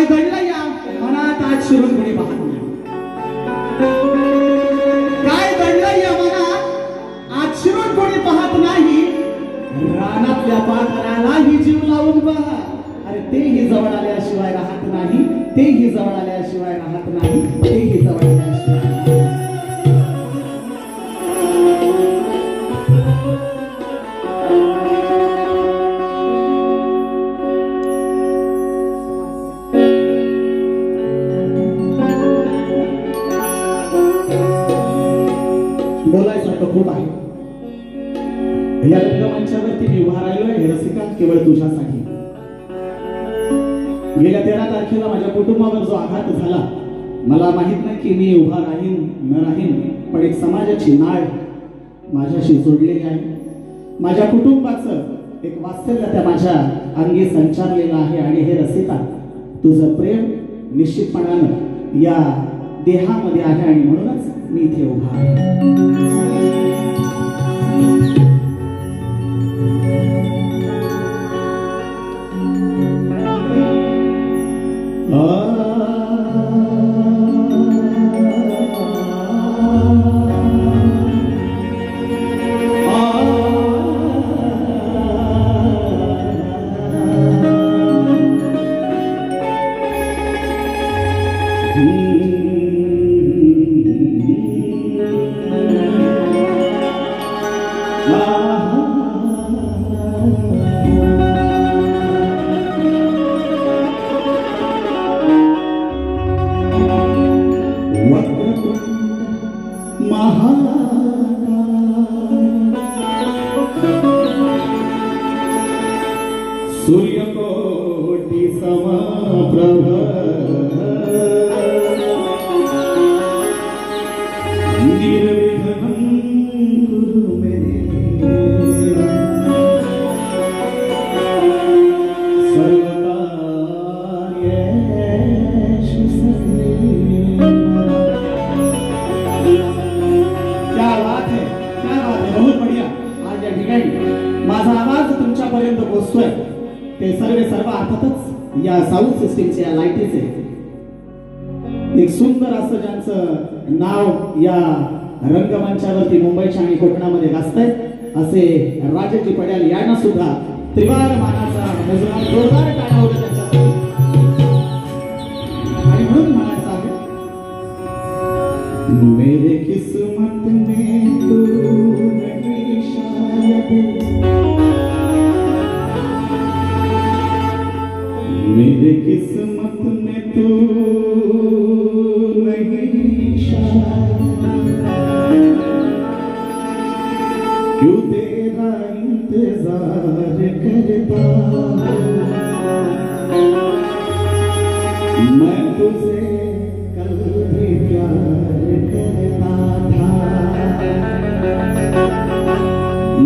घडलं या मनात आज शिरून कोणी पाहत नाही? काय घडलं या मनात आज शिरून कोणी पाहत नाही? रानातल्या पाखरालाही जीव लावून पहा, अरे तेही जवळ आल्याशिवाय राहत नाही, तेही जवळ आल्याशिवाय राहत नाही, तेही जवळ आल्याशिवाय बोलायचं खूप आहे. या रंगमंचावरती मी उभा राहिलोय हे रसिका केवळ तुझ्यासाठी. गेल्या 13 तारखेला माझ्या कुटुंबावर जो आघात झाला, मला माहित नाही की मी उभा राहीन न राहीन, पण एक समाजाची नाळ माझ्याशी जोडलेली आहे. माझ्या कुटुंबाचं एक वात्सल्य त्या माझ्या अंगी संचारलेलं आहे. आणि हे रसिका, तुझं प्रेम निश्चितपणानं या देहामध्ये आहे आणि म्हणूनच मी इथे उभा आहे. सूर्यकोटि समप्रभ निर्विघ्नं कुरु मे सर्वकार्येषु सर्वदा. क्या बात है, बहुत बढ़िया. आज या ठिकाणी माझा आवाज तुमच्यापर्यंत पोहोचतोय ते सर्व अर्थातच या साऊंड सिस्टीमचे, या लाईटीचे. एक सुंदर असं ज्यांचं नाव या रंगमंचावरती मुंबईच्या आणि कोकणामध्ये गाजतंय असे राजाजी पड्याल यांना सुद्धा त्रिवार मानाचा मुजरा जोरदार टाळ्या होत्या त्यांच्यासाठी. आणि म्हणून म्हणायचं आहे, मेरे किस्मत में तू नहीं शायद, मेरे किस्मत में तू नहीं शायद, क्यों तेरा इंतजार करता मैं तुझे कल भी प्यार करता था,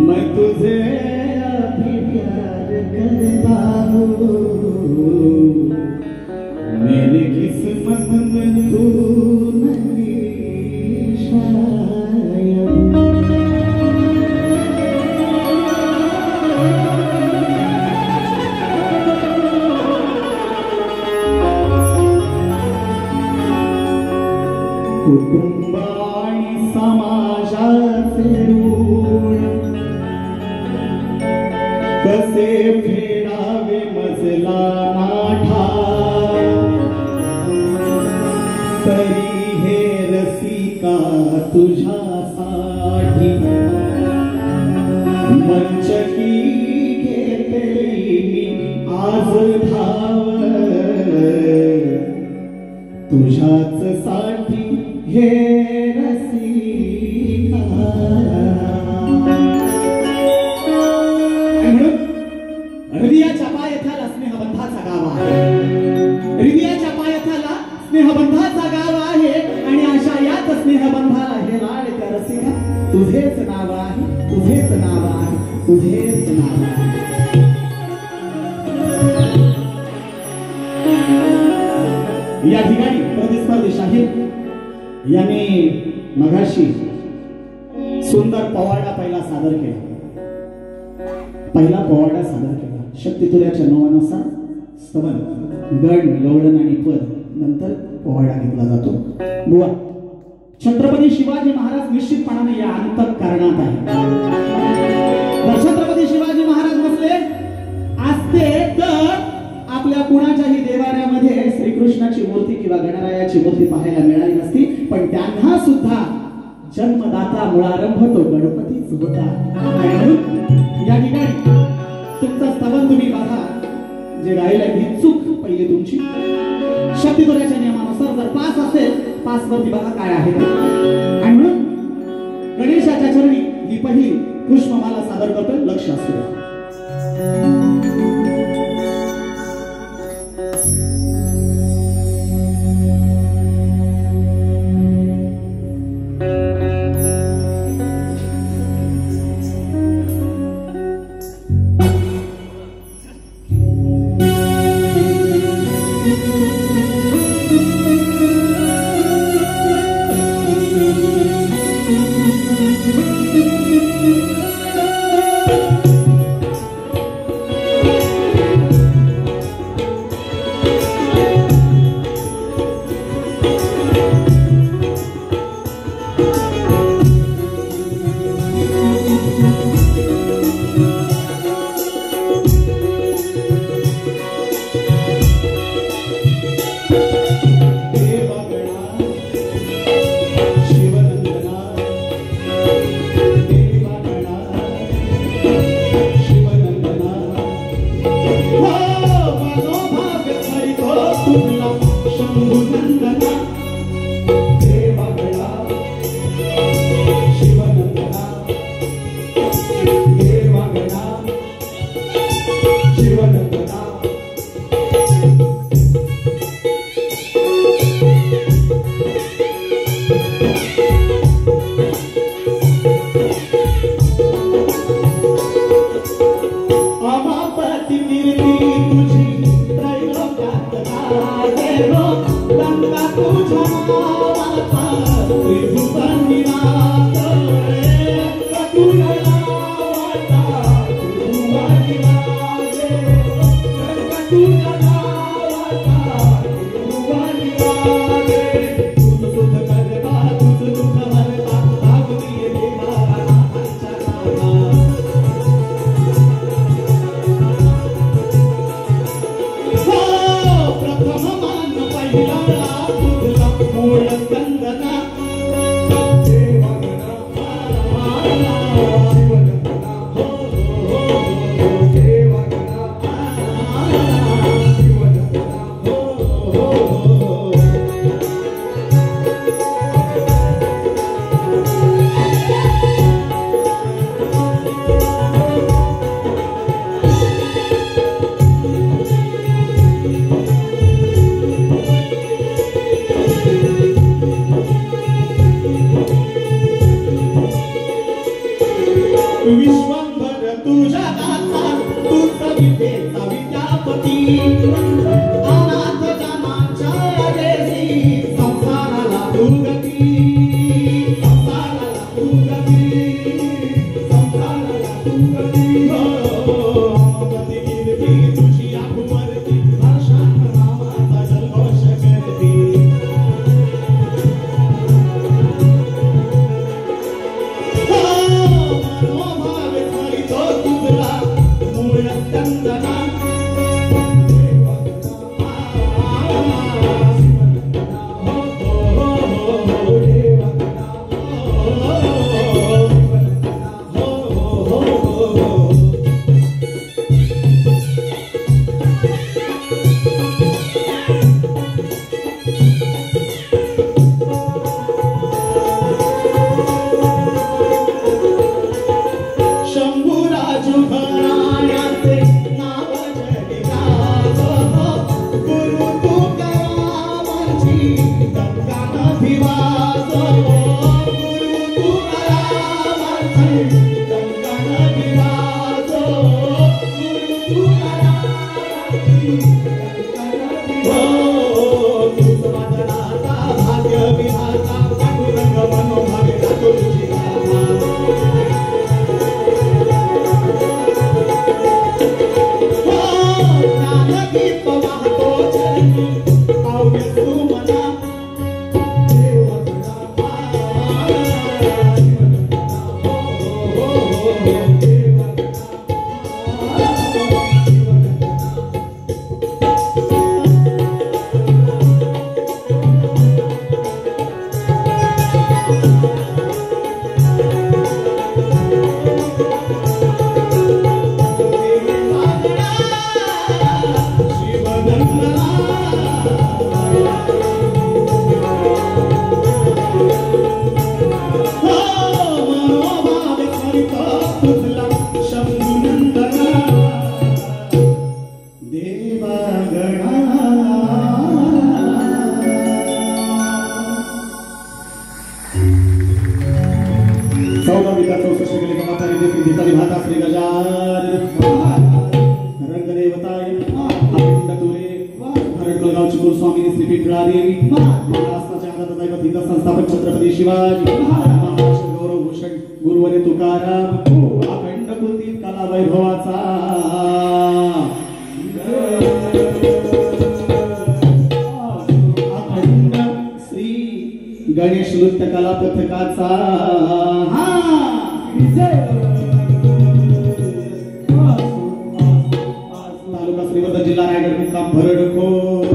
मैं तुझे अभी प्यार करता हूँ, मेरे किस्मत में तू नहीं शायद. कुटुंब आणि समाजाचे ऋण कसे फेडावे मजला नाठा, तरी हे रसिका तुझ्यासाठी मंचकी घेतली मी आज धाव, तुझ्याच साठी हे रसिका. हृदयाच्या पायथ्याला स्नेहबंधाचा गाव आहे, हृदयाच्या पायथ्याला स्नेहबंधाचा गाव आहे. आणि अशा याच स्नेहबंधाला हे लाडक्या रसिका तुझेच नाव आहे, तुझेच नाव आहे, तुझेच नाव आहे. या ठिकाणी प्रतिस्पर्धी शाहीर यांनी मगाशी सुंदर पवाडा पहिला सादर केला. पहिला पवाडा सादर केला शक्ती तुल्याच्या नावानुसार स्तवन. गण गवळण आणि पद नंतर पोवाडा घेतला जातो. बुवा, छत्रपती शिवाजी महाराज निश्चितपणाने या अंतःकरणात आहे. जर छत्रपती शिवाजी महाराज नसले असते तर आपल्या कुणाच्याही देवाऱ्यामध्ये श्रीकृष्णाची मूर्ती किंवा गणरायाची मूर्ती पाहायला मिळाली नसती. पण त्यांना सुद्धा जन्मदाता मुळारंभ तो गणपतीच होता. या ठिकाणी तुमचा स्तवन तुम्ही बघा, जे गायला ही चूक पहिली तुमची शक्तिधराच्या नियमानुसार जर पास असेल, पास वरती बघा काय आहे. आणि म्हणून गणेशाच्या चरणी ही पहिली पुष्पमाला सादर करतो. लक्ष असू द्या. संस्थापक छत्रपती शिवाजी महाराष्ट्र गौरव भूषण गुरुवरे तुकाराम अखंड कुलदीप कला वैभवाचा अखंड श्री गणेश नृत्य कला पथकाचा तालुका श्रीवर्धन जिल्हा रायगड मुक्काम भरडखोर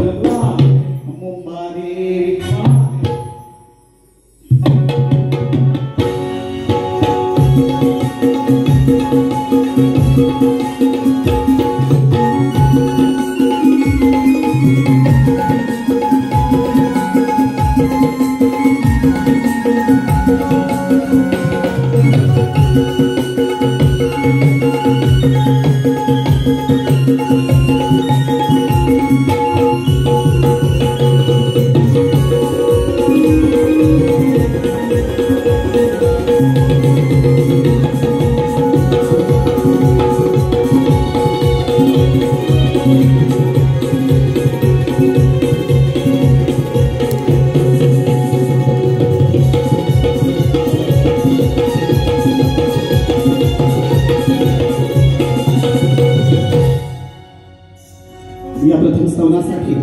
या प्रथम स्तवनासाठी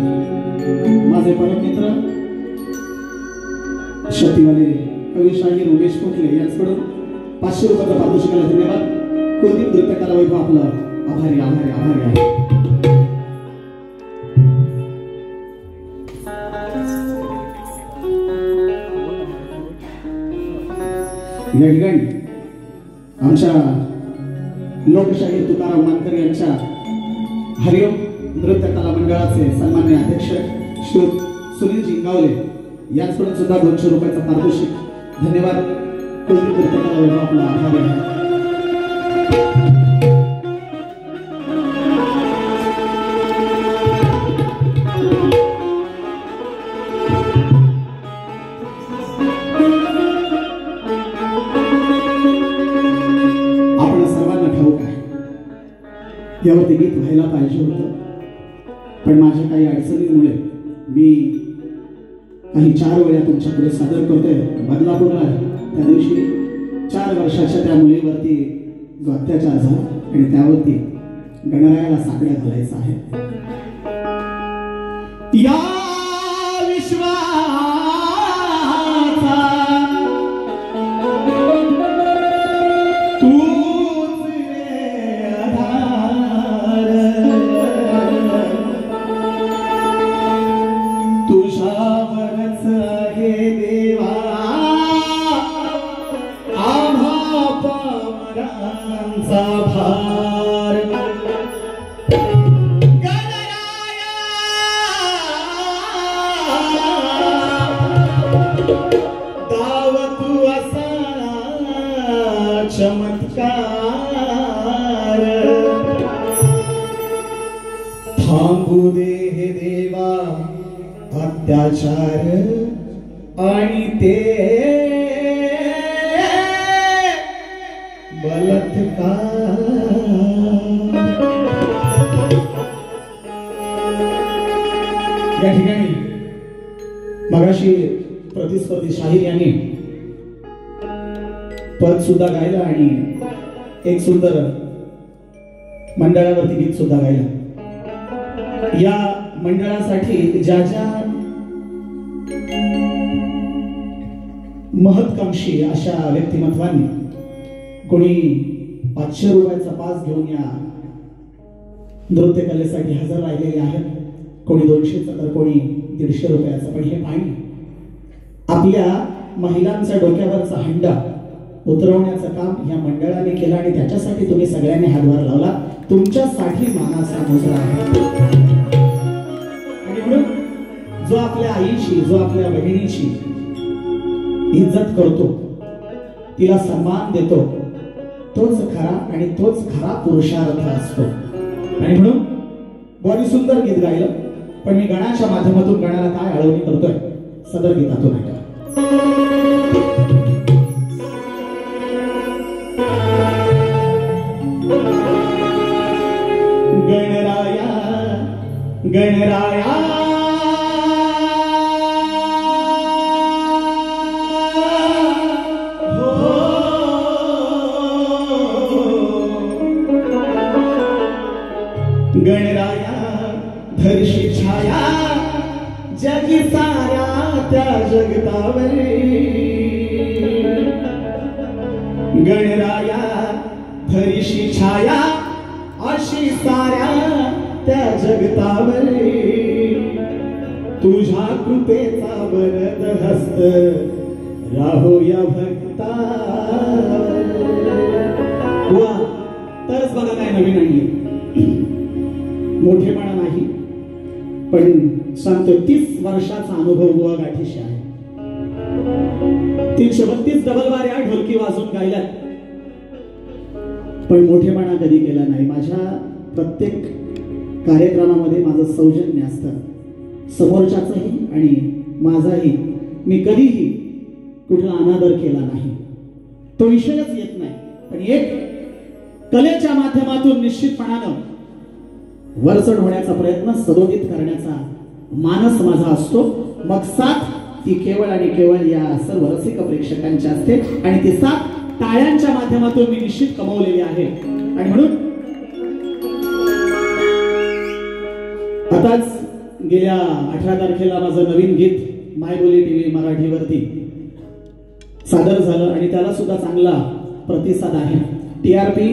माझे परम मित्र शक्तिवाले कवी शाहीर उमेश कोटले यांच्याकडून 500 रुपयाचा पारितोषिकाला धन्यवाद. कुलदीप नृत्य कला वैभव आपला आभारी आभारी आभारी आहे. या ठिकाणी आमच्या लोकशाहीर तुकाराम मानकर यांच्या हरिओम नृत्य कला मंडळाचे सन्माननीय अध्यक्ष श्री सुनील जिंगावले यांच्याकडून सुद्धा 200 रुपयाचा पारितोषिक धन्यवाद. कुलदीप नृत्य कला वैभव आपला आभारी आहे. आपण सर्वांना ठाऊक आहे यावरती गीत व्हायला पाहिजे होतं, पण माझ्या काही अडचणींमुळे मी काही 4 वेळा तुमच्या पुढे सादर करतोय. बदलापूरला त्या दिवशी 4 वर्षाच्या त्या मुलीवरती जो अत्याचार झाला आणि त्यावरती गणरायाला साकडा घालायचा आहे. या विश्वाचा तुझ्यावरच आहे देवा आम्हा पामरांचा भार. गणराया दाव तू असा चमत्कार थांबू दे हे देवा अत्याचार आणि ते बलात्कार. या ठिकाणी मगाशी प्रतिस्पर्धी शाहीर यांनी पद सुद्धा गायला आणि एक सुंदर मंडळावरती गीत सुद्धा गायला. या मंडळासाठी ज्या ज्या महत्कांक्षी अशा व्यक्तिमत्वांनी कोणी 500 रुपयाचा पास घेऊन या नृत्य कलेसाठी हजर राहिलेले आहेत, कोणी 200चा तर कोणी 150 रुपयाचा. पण हे पाणी आपल्या महिलांच्या डोक्यावरचा हंडा उतरवण्याचं काम या मंडळाने केलं आणि त्याच्यासाठी तुम्ही सगळ्यांनी हातभार लावला. तुमच्यासाठी मानाचा मुजरा आहे. आणि म्हणून जो आपल्या आईची, जो आपल्या बहिणीची इज्जत करतो, तिला सन्मान देतो, तोच खरा आणि तोच खरा पुरुषार्थ असतो. आणि म्हणून बॉडी सुंदर गीत गायलं, पण मी गणाच्या माध्यमातून गणाला काय आळवणी करतोय सदर गीतातून ऐका. गणराया गणराया गणराया धरशी छाया जगी साऱ्या त्या जगतावर. गणराया धरशी छाया अशी साऱ्या त्या जगतावर. तुझ्या कृपेचा वरद हस्त राहो या भक्तावर. वा, तरच बघा काय नवीन आणली. मोठेपणा नाही, पण सांगतो 30 वर्षाचा अनुभव बुवा गाठीशी आहे. 332 डबल बाऱ्या ढोलकी वाजून गायल्यात, पण मोठेपणा कधी केला नाही. माझ्या प्रत्येक कार्यक्रमामध्ये माझं सौजन्य असतं, समोरच्याचंही आणि माझाही. मी कधीही कुठला अनादर केला नाही, तो विषयच येत नाही. पण एक कलेच्या माध्यमातून निश्चितपणानं वरचढ होण्याचा प्रयत्न सदोदित करण्याचा मानस माझा असतो. मग साथ ती केवळ आणि केवळ या सर्व रसिक प्रेक्षकांची असते आणि ती साथ टाळ्यांच्या माध्यमातून मी निश्चित कमवलेली आहे. आणि म्हणून आताच गेल्या 18 तारखेला माझं नवीन गीत मायबोली टीव्ही मराठीवरती सादर झालं आणि त्याला सुद्धा चांगला प्रतिसाद आहे. टीआरपी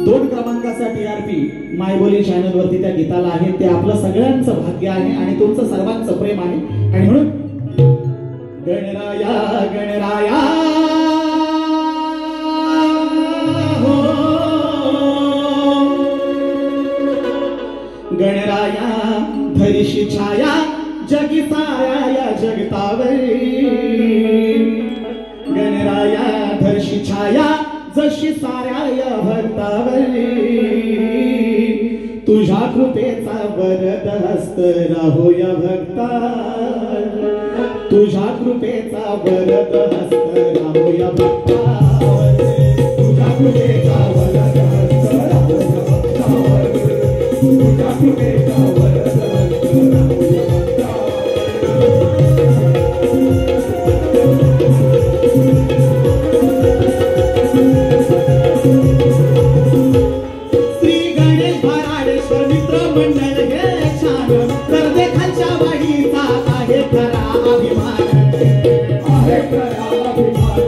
2 क्रमांकाचा टीआरपी मायबोली चॅनल वरती त्या गीताला आहे. ते आपलं सगळ्यांचं भाग्य आहे आणि तुमचं सर्वांचं प्रेम आहे. आणि म्हणून गणराया गणराया हो, गणराया धरिशी छाया जगी साऱ्या या जगतावर. गणराया धरिशी छाया जशी साऱ्या या भक्तावर. तुझ्या कृपेचा वरद हस्त राहो या भक्तावर. तुझ्या कृपेचा वरद हस्त राहो या भक्तावर. तुझ्या कृपेचा वरद हस्त राहो या भक्तावर. तुझ्या कृपेचा वरद हस्त राहो या भक्तावर. आहे खरा अभिमान, आहे खरा अभिमान.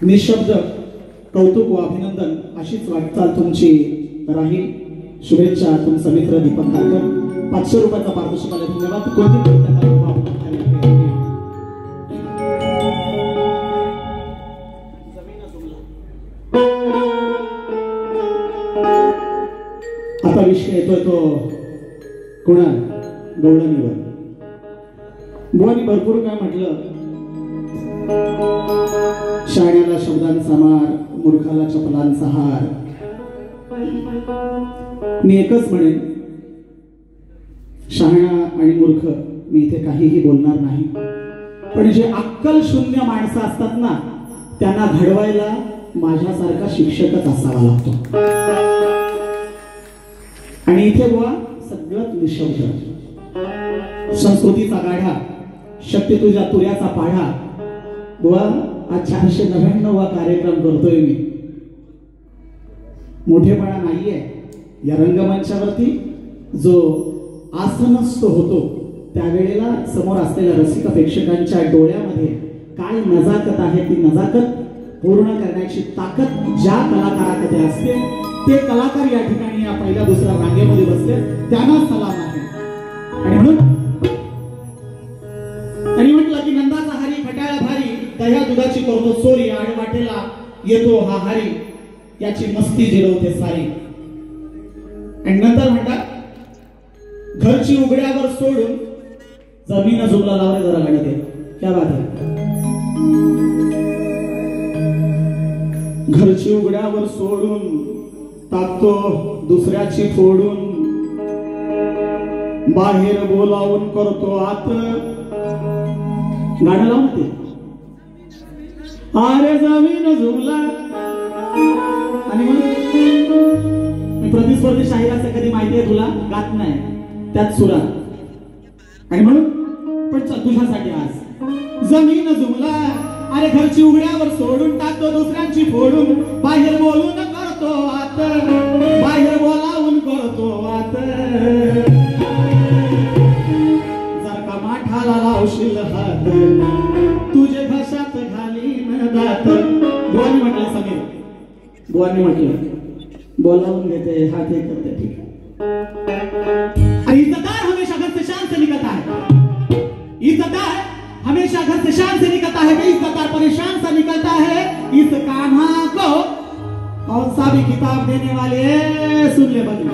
निशब्द कौतुक व अभिनंदन अशीच वाटचाल तुमची राहील. शुभेच्छा. तुमचा मित्र दीपक कारकर. 500 रुपयाचा पारितोषिकाला धन्यवाद. आता विषय येतोय तो कुणा गवळणीवर. बुवानी भरपूर काय म्हटलं. शाण्याला शब्दांचा मार, मूर्खाला चपलांचा हार. मी एकच म्हणेन, शहाणा आणि मूर्ख मी इथे काहीही बोलणार नाही, पण जे अक्कल शून्य माणसं असतात ना, त्यांना घडवायला माझ्यासारखा शिक्षकच असावा लागतो. आणि इथे बुवा सगळं निशब्द. संस्कृतीचा गाढा, शक्ती तुझ्या तुऱ्याचा पाढा. बुवा आज 499वा कार्यक्रम करतोय मी. मोठेपणा नाहीये. या रंगमंचावरती जो आसनस्थ होतो त्यावेळेला समोर असलेल्या रसिक प्रेक्षकांच्या डोळ्यामध्ये काय नजाकत आहे, ती नजाकत पूर्ण करण्याची ताकद ज्या कलाकाराकडे असते, ते कलाकार या ठिकाणी या पहिल्या दुसऱ्या रांगेमध्ये बसले, त्यांना सलाम आहे. आणि म्हणून त्यांनी म्हटलं की नंदाचा हारी खटाळा भारी, दह्या दुधाची करतो चोरी, आडवाटेला येतो हा हारी. याची मस्ती जिरवते सारी. आणि नंतर म्हणतात घरची उघड्यावर सोडून जमीन जुमला लावले जरा गाडी ते. क्या बात आहे. घरची उघड्यावर सोडून टाकतो दुसऱ्याची फोडून, बाहेर बोलावून करतो आत. गाणं लावून ते अरे जमीन जुमला. आणि मग प्रतिस्पर्धी शाहिराचं कधी माहितीये तुला, गात नाही त्यात सुरा. आणि म्हणून पण तुझ्यासाठी आज जमीन जुमला. अरे घरची उघड्यावर सोडून टाकतो दुसऱ्यांची फोडून, बाहेर बोलून करतो आत, बाहेर बोलावून करतो आत. जर का माठाला लावशील हात, तुझे घशात घालीन दात. बुवानी म्हटलं समीर, बुवानी म्हटलं बोलावून घेते हात हे करते ठीक है. इज्जतदार हमेशा घर से शान से निकलता है, इज्जतदार हमेशा घर से शान से निकलता है, बेइज्जतदार परेशान से निकलता है. इस कान्हा को कौन सा भी किताब देने वाले सुन ले बंधु.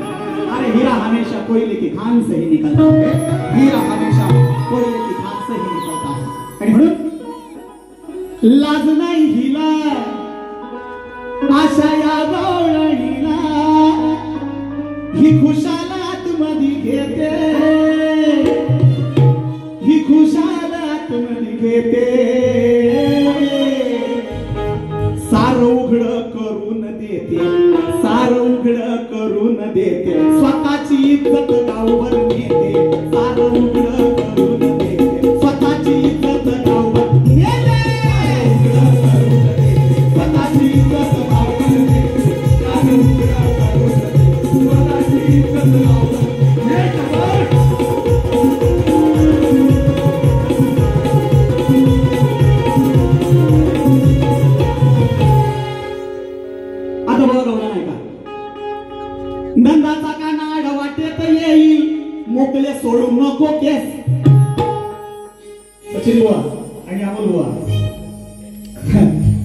अरे हीरा हमेशा कोयले की खान से ही निकलता है, हीरा हमेशा कोयले की खान से ही निकलता है. आणि म्हणून लाज नाही हिला आशा या गवळणीला, ही खुशालात मध्ये घेते, ही खुशालात मध्ये घेते. सार उघड करून देते, सार उघड करून देते, स्वतःची इज्जत गावभर नेते. सार उघड करून देते, स्वतःची इज्जत गावभर नेते. स्वतःची इज्जत गावभर नेते, सार उघड करून देते, स्वतःची इज्जत गावभर नेते. नंदाचा कानाड वाटेत येईल, मोकले सोडू नको केस. सचिन बुवा आणि अमोल बुवा,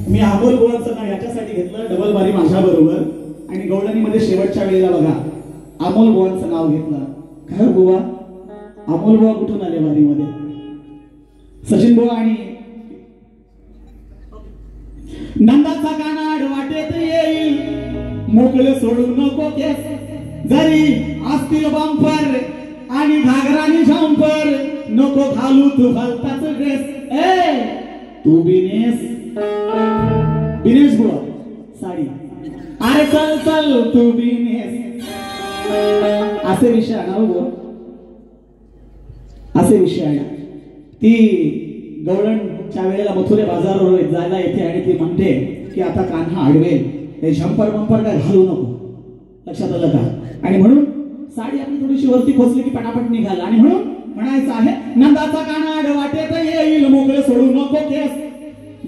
मी अमोल बुवांचं नाव याच्यासाठी घेतलं डबल बारी माझ्या बरोबर. आणि गवळणीमध्ये शेवटच्या वेळेला बघा अमोल बुवांचं नाव घेतलं. काय बुवा, अमोल बुवा कुठून आले बारीमध्ये? सचिन बुवा आणि नंदाचा कानाड वाटेत येईल, मोकळे सोडू नको केस. जरी असतील बंपर आणि घागरानी झंपर, नको घालू तू भलताच ड्रेस. ए तू बिनेस, बिनेस बुवा साडी. अरे चल चल तू बिनेस. असे विषय आणा बुवा, असे विषय आणा. ती गवळणच्या वेळेला मथुरे बाजारावर जायला येते आणि ती म्हणते की आता कान्हा आडवेल, हे झंपर बंपर काय घालू नको. लक्षात आलं का? आणि म्हणून साडी आपली थोडीशी वरती खोचली की पटापट निघाल. आणि म्हणून म्हणायचं आहे नंदाचा कानाड वाटेत येईल, मोकळे सोडू नको केस.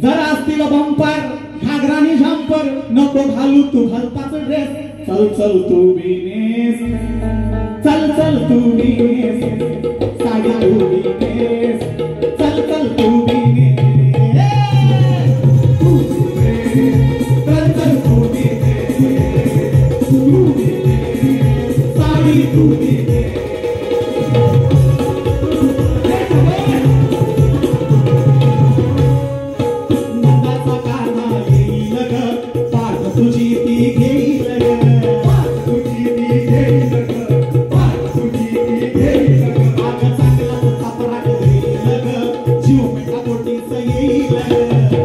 जरा असतील बंपर घागरानी झंपर, नको घालू तू भलताच ड्रेस. चल चल तू बिनेस, चल चल तू बिनेस, साडी तू बिनेस, चल चल तू बिनेस, चल चल तू बिनेस, साडी तू बिनेस. नंदाचा कान्हा येईल ग, पाठ तुझी ती घेईल ग, पाठ तुझी ती घेईल ग, पाठ तुझी ती घेईल ग. आग चांगलाच चापराट येईल ग, जीव मेटा कोटीच येईल ग,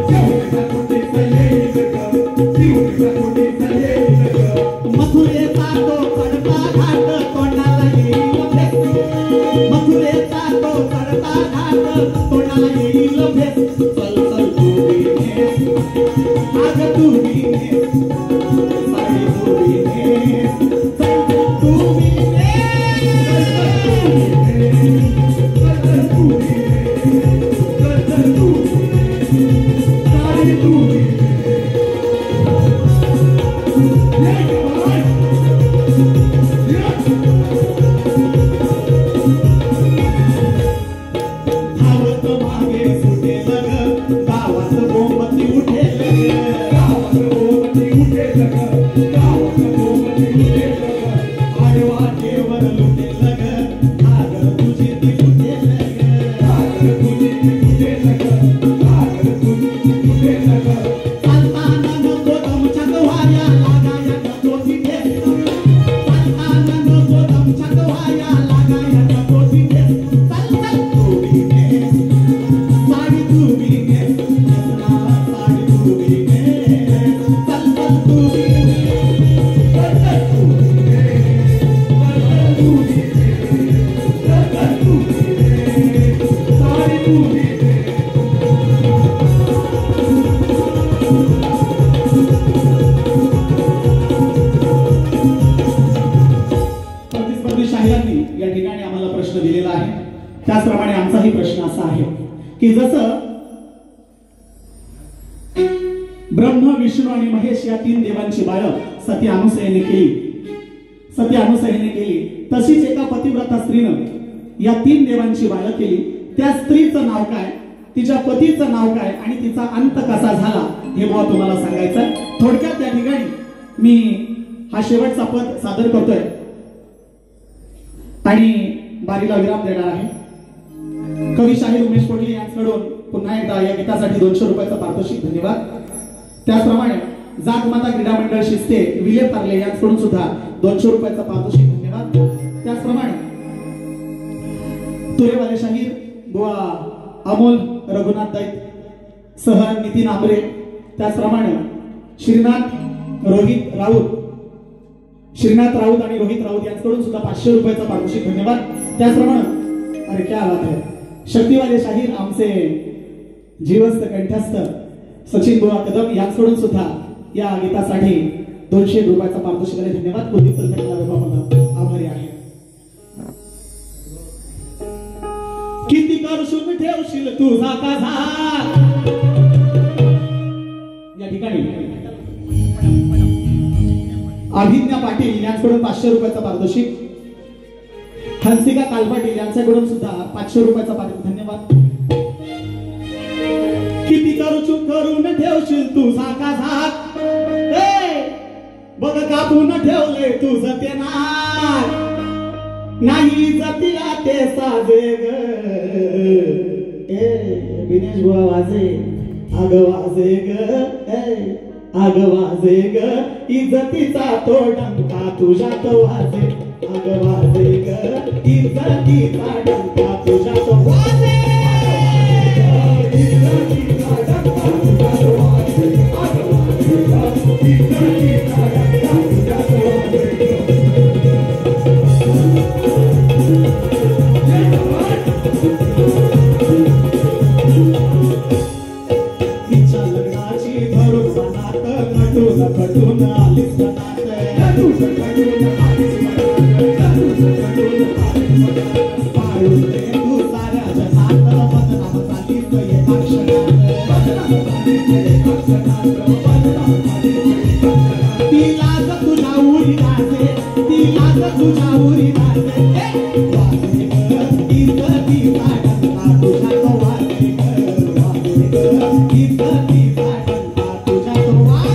जीव मेटा कोटीच येईल ग, जीव मेटा कोटीच येईल ग. मथुरेचा तो चढता घाट तोंडाला येईल भेस, मथुरेचा तो चढता घाट तोंडाला येईल भेस. चल चल तू बिनेस, आग तू बिनेस, साडी तू बिनेस, चल चल तू बिनेस, चल चल तू बिनेस, चल चल तू बिनेस, साडी तू बिनेस. धावत मागे सुटेल ग, गावात बोंबती उठेल ग, गावात बोंबती उठेल ग, त्याचप्रमाणे आमचाही प्रश्न असा आहे की जसं ब्रह्म विष्णू आणि महेश या तीन देवांची बाळ सती अनुसयेने केली तशीच एका पतिव्रता स्त्रीनं या तीन देवांची बाळ केली. त्या स्त्रीचं नाव काय, तिच्या पतीचं नाव काय आणि तिचा अंत कसा झाला हे बुवा तुम्हाला सांगायचं. थोडक्यात त्या ठिकाणी मी हा शेवटचा पद सादर करतोय आणि बारीला विराम देणार आहे. कवी शाहीर उमेश कोडली यांच्याकडून पुन्हा एकदा या गीतासाठी 200 रुपयाचा पारितोषिक धन्यवाद. त्याचप्रमाणे जात माता क्रीडा मंडळ शिस्ते विले पार्ले यांच्याकडून सुद्धा 200 रुपयाचा पारितोषिक धन्यवाद. त्याचप्रमाणे तुरेवाले शाहीर बुवा अमोल रघुनाथ दैत सह नितीन आंबरे, त्याचप्रमाणे श्रीनाथ राऊत आणि रोहित राऊत यांच्याकडून सुद्धा 500 रुपयाचा पारितोषिक धन्यवाद. त्याचप्रमाणे अरे क्या बात है, शक्तिवाले शाहीर आमचे जीवस्त कंठस्थ सचिन बुवा कदम यांच्याकडून सुद्धा या गीतासाठी 200 रुपयाचा पारितोषिक धन्यवाद. कुलदीप कुलकर्णी आभारी आहे. किती करशून ठेवशील तुझा काझा या ठिकाणी अभिज्ञा पाटील यांच्याकडून 500 रुपयाचा पारितोषिक, हंसिका कालपाटील यांच्याकडून सुद्धा 500 रुपयाचा पारितोषिक धन्यवाद. किती करून ठेवशील तुझा काझा बघ कापून ठेवले तुझं ते नाही जतिला ते साजे ग विनेश बुवा वाजे आग वाजे ग इज्जतीचा तो डंका तुझ्या तो वाजे आग वाजे ग इज्जतीचा डंका तुझ्या तो वाजे इज्जतीचा डंका तुझ्या तो वाजे आग वाजे ग इज्जतीचा डंका तुझ्या तो वाजे. कटून आलीस पाळून तू साऱ्या जगात बदनाम झालीस एका ती लाज तुझ्या उरी राहते, ती लाज तुझ्या उरी राहते इज्जतीचा डंका तुझ्या तो वाजे इज्जतीचा डंका तुझ्या तो वाजे.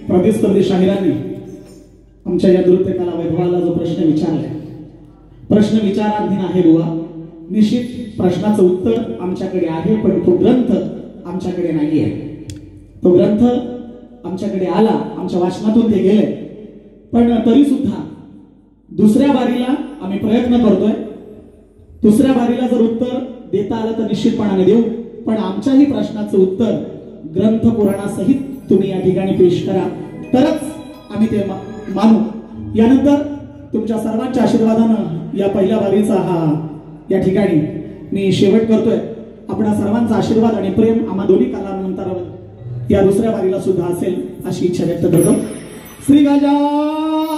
प्रतिस्पर्धी शाहिरांनी आमच्या या नृत्यकला वैभवाला जो प्रश्न विचारलाय, प्रश्न विचाराधीन आहे बुवा. निश्चित प्रश्नाचं उत्तर आमच्याकडे आहे, पण तो ग्रंथ आमच्याकडे नाहीये. तो ग्रंथ आमच्याकडे आला, आमच्या वाचनातून ते गेले, पण तरी सुद्धा दुसऱ्या बारीला आम्ही प्रयत्न करतोय. दुसऱ्या बारीला जर उत्तर देता आलं तर निश्चितपणाने देऊ, पण आमच्याही प्रश्नाचं उत्तर ग्रंथ पुराणासहित तुम्ही या ठिकाणी पेश करा, तरच आम्ही ते मानू. यानंतर तुमच्या सर्वांच्या आशीर्वादानं या पहिल्या वारीचा हा या ठिकाणी मी शेवट करतोय. आपणा सर्वांचा आशीर्वाद आणि प्रेम आम्हा दोन्ही कालानंतर या दुसऱ्या वारीला सुद्धा असेल अशी इच्छा व्यक्त करतो. श्री गजानन